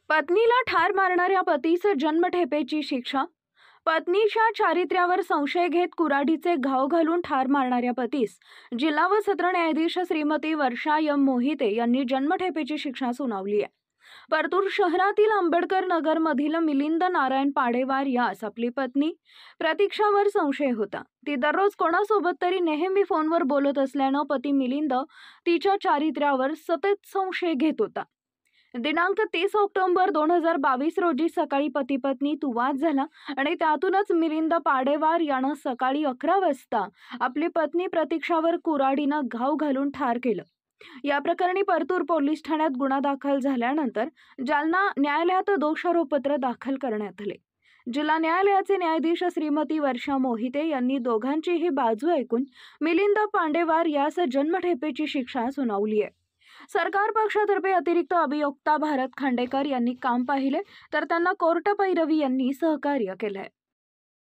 पत्नीला ठार मारणाऱ्या पतीस जन्मठेपेची शिक्षा. पत्नीच्या चारित्र्यावर संशय घेत कुऱ्हाडीचे घाव घालून ठार मारणाऱ्या पतीस जिल्हा व सत्र न्यायाधीश श्रीमती वर्षा एम मोहिते यांनी जन्मठेपेची शिक्षा सुनावली आहे. परतूर शहरातील आंबेडकर नगरमधील मिलिंद नारायण पाडेवार यास आपली पत्नी प्रतीक्षावर संशय होता. ती दररोज कोणासोबत तरी नेहमी फोनवर बोलत असल्यानं पती मिलिंद तिच्या चारित्र्यावर सतत संशय घेत होता. दिनांक 30 ऑक्टोबर 2022 रोजी सकाळी पती पत्नीत वाद झाला आणि त्यातूनच मिलिंद पाडेवार यानं सकाळी 11 वाजता आपली पत्नी प्रतीक्षावर कुऱ्हाडीनं घाव घालून ठार केलं. या प्रकरणी परतूर पोलीस ठाण्यात गुन्हा दाखल झाल्यानंतर जालना न्यायालयात दोषारोपपत्र दाखल करण्यात आले. जिल्हा न्यायालयाचे न्यायाधीश श्रीमती वर्षा मोहिते यांनी दोघांचीही बाजू ऐकून मिलिंद पांडेवार यास जन्मठेपेची शिक्षा सुनावली आहे. सरकार पक्षातर्फे अतिरिक्त अभियोक्ता भारत खांडेकर यांनी काम पाहिले तर त्यांना कोर्ट पैरवी यांनी सहकार्य केलंय.